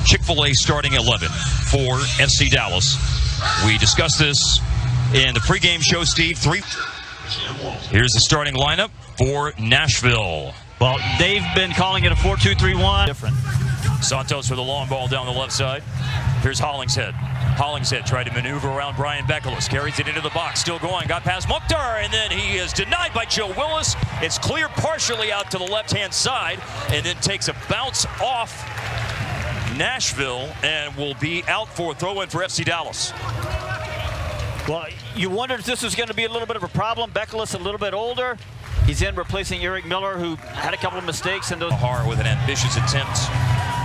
Chick-fil-A starting 11 for FC Dallas. We discussed this in the pregame show, Steve. Here's the starting lineup for Nashville. Well, they've been calling it a 4-2-3-1. Different. Santos with a long ball down the left side. Here's Hollingshead. Hollingshead tried to maneuver around Brian Bekelis. Carries it into the box. Still going. Got past Mukhtar. And then he is denied by Joe Willis. It's cleared partially out to the left-hand side. And then takes a bounce off Nashville. And will be out for a throw-in for FC Dallas. Well, you wondered if this was going to be a little bit of a problem. Bekelis a little bit older. He's in replacing Eric Miller, who had a couple of mistakes. And those Hara with an ambitious attempt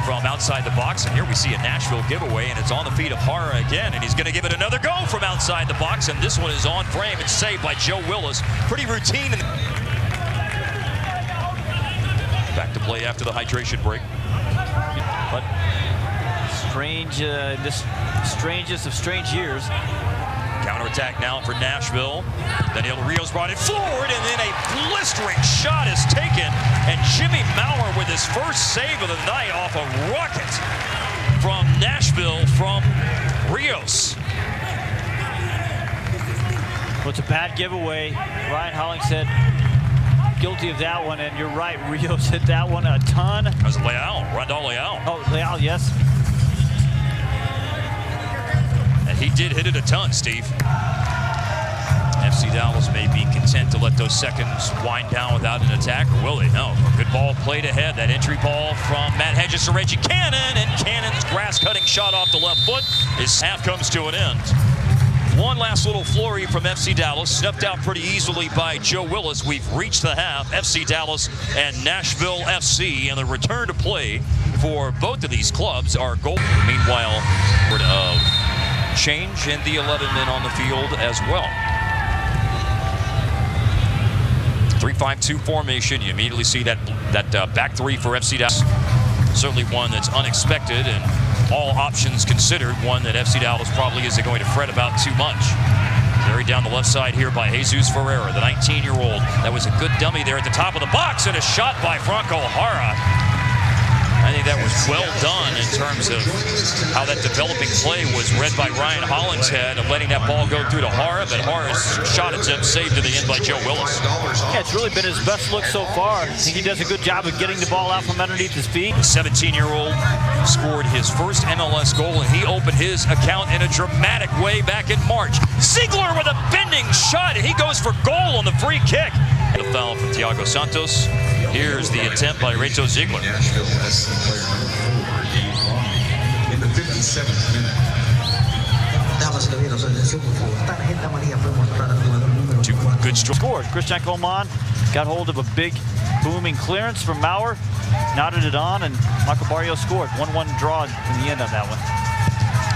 from outside the box, and here we see a Nashville giveaway, and it's on the feet of Hara again, and he's going to give it another go from outside the box, and this one is on frame and saved by Joe Willis. Pretty routine. Back to play after the hydration break. But strange, this strangest of strange years. Counterattack now for Nashville. Daniel Rios brought it forward, and then a blistering shot is taken. And Jimmy Maurer with his first save of the night off a rocket from Nashville from Rios. Well, it's a bad giveaway. Ryan Hollingshead guilty of that one, and you're right, Rios hit that one a ton. That was Leal, Rondon Leal. Oh, Leal, yes. And he did hit it a ton, Steve. FC Dallas may be content to let those seconds wind down without an attack, or will they? No. A good ball played ahead. That entry ball from Matt Hedges to Reggie Cannon, and Cannon's grass-cutting shot off the left foot. His half comes to an end. One last little flurry from FC Dallas, snuffed out pretty easily by Joe Willis. We've reached the half. FC Dallas and Nashville FC, and the return to play for both of these clubs are goal. Meanwhile, word of change in the 11 men on the field as well. 3-5-2 formation. You immediately see that back three for FC Dallas. Certainly one that's unexpected, and all options considered, one that FC Dallas probably isn't going to fret about too much. Carried down the left side here by Jesus Ferreira, the 19-year-old. That was a good dummy there at the top of the box, and a shot by Franco Jara. I think that was well done in terms of how that developing play was read by Ryan Hollingshead of letting that ball go through to Hara, but Hara's shot attempt saved to the end by Joe Willis. Yeah, it's really been his best look so far. I think he does a good job of getting the ball out from underneath his feet. The 17-year-old scored his first MLS goal, and he opened his account in a dramatic way back in March. Ziegler with a bending shot, and he goes for goal on the free kick. The foul from Thiago Santos. Here's the attempt by Reto Ziegler. Nashville SC player number 4 in the 57th minute. Two good scores. Christian Coman got hold of a big booming clearance from Maurer, knotted it on, and Michael Barrios scored. 1-1 draw in the end of that one.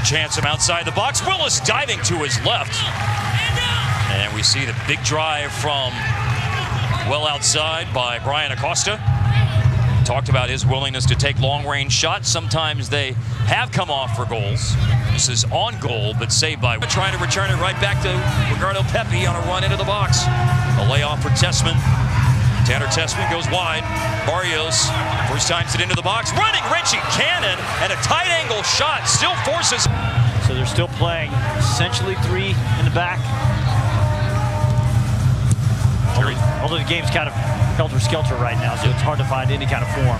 Chance him outside the box. Willis diving to his left. And we see the big drive from well outside by Brian Acosta. Talked about his willingness to take long-range shots. Sometimes they have come off for goals. This is on goal, but saved by trying to return it right back to Ricardo Pepi on a run into the box. A layoff for Tessman. Tanner Tessman goes wide. Barrios first times it into the box. Running Reggie Cannon, and a tight angle shot still forces. So they're still playing essentially three in the back. Although the game's kind of helter-skelter right now, so it's hard to find any kind of form.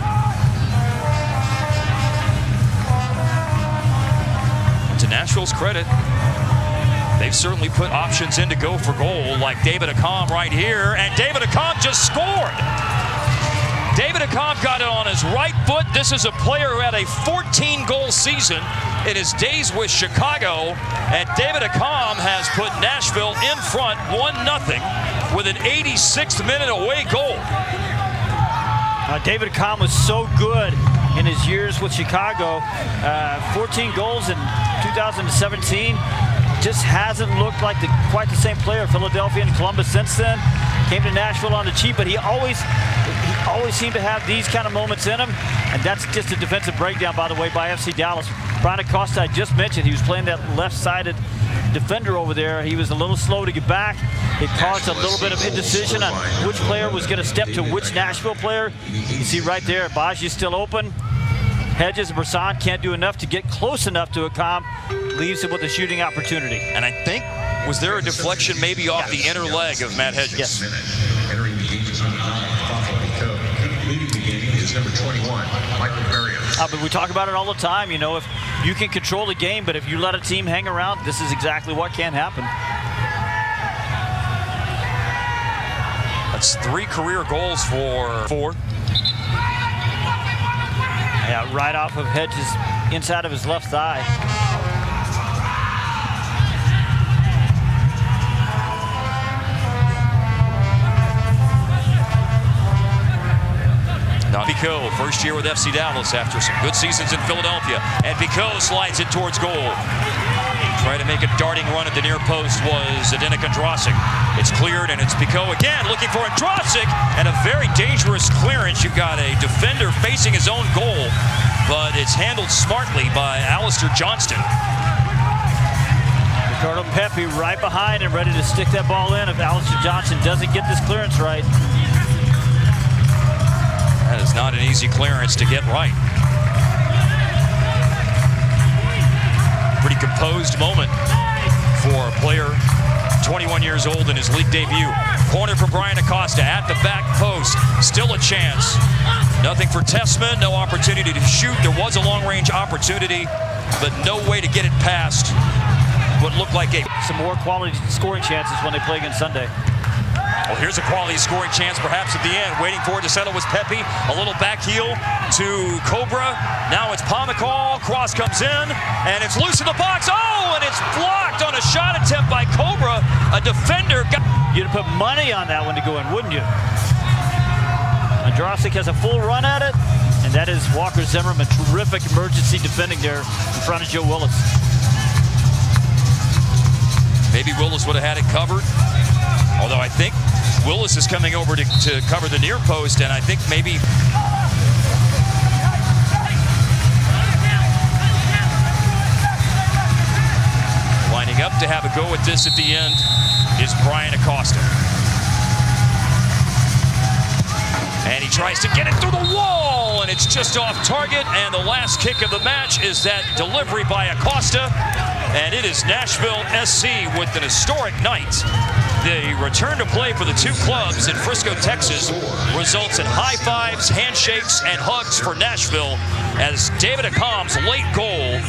To Nashville's credit, they've certainly put options in to go for goal, like David Accam right here, and David Accam just scored. David Accam got it on his right foot. This is a player who had a 14-goal season in his days with Chicago, and David Accam has put Nashville in front 1-0 with an 86th minute away goal. David Accam was so good in his years with Chicago. 14 goals in 2017. Just hasn't looked like quite the same player. Philadelphia and Columbus since then. Came to Nashville on the cheap, but he always seemed to have these kind of moments in him, and that's just a defensive breakdown, by the way, by FC Dallas. Brian Acosta, I just mentioned, he was playing that left-sided defender over there. He was a little slow to get back. It caused a little bit of indecision on which player was going to step to which Nashville player. You see right there, Baji's still open. Hedges and Brisson can't do enough to get close enough to Accam, leaves him with a shooting opportunity. And I think, was there a deflection maybe off the inner leg of Matt Hedges? Yes. Entering the game is number 9, leading the game is number 21, Michael Barrios. But we talk about it all the time. You know, if you can control the game, but if you let a team hang around, this is exactly what can happen. That's 3 career goals for 4. Yeah, right off of Hedges, inside of his left thigh. Now Pico, first year with FC Dallas after some good seasons in Philadelphia. And Pico slides it towards goal. Trying to make a darting run at the near post was Zdeněk Andrasik. It's cleared, and it's Pico again looking for Andrasik, and a very dangerous clearance. You've got a defender facing his own goal, but it's handled smartly by Alistair Johnston. Ricardo Pepe right behind and ready to stick that ball in if Alistair Johnston doesn't get this clearance right. That is not an easy clearance to get right. Pretty composed moment for a player 21 years old in his league debut. Corner from Brian Acosta at the back post. Still a chance. Nothing for Tessman. No opportunity to shoot. There was a long-range opportunity, but no way to get it past what looked like some more quality scoring chances when they play again Sunday. Well, here's a quality scoring chance perhaps at the end. Waiting for it to settle was Pepe. A little back heel to Cobra. Now it's Pomykal. Cross comes in, and it's loose in the box. Oh, and it's blocked on a shot attempt by Cobra. A defender got... You'd have put money on that one to go in, wouldn't you? Andrasik has a full run at it, and that is Walker Zimmerman. Terrific emergency defending there in front of Joe Willis. Maybe Willis would have had it covered. Although I think Willis is coming over to cover the near post, and I think maybe... Lining up to have a go at this at the end is Brian Acosta. And he tries to get it through the wall, and it's just off target, and the last kick of the match is that delivery by Acosta, and it is Nashville SC with an historic night. The return to play for the two clubs in Frisco, Texas results in high fives, handshakes, and hugs for Nashville as David Accam's late goal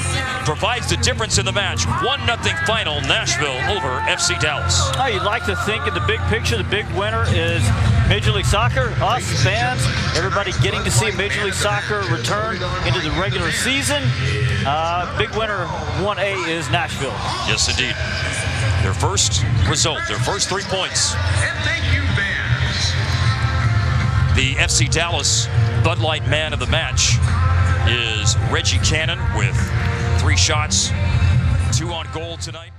provides the difference in the match. 1-0 final, Nashville over FC Dallas. Oh, you'd like to think in the big picture, the big winner is Major League Soccer, us fans, everybody getting to see Major League Soccer return into the regular season. Big winner 1A is Nashville. Yes, indeed. Their first result, their first 3 points. And thank you, fans. The FC Dallas Bud Light man of the match is Reggie Cannon with 3 shots, 2 on goal tonight.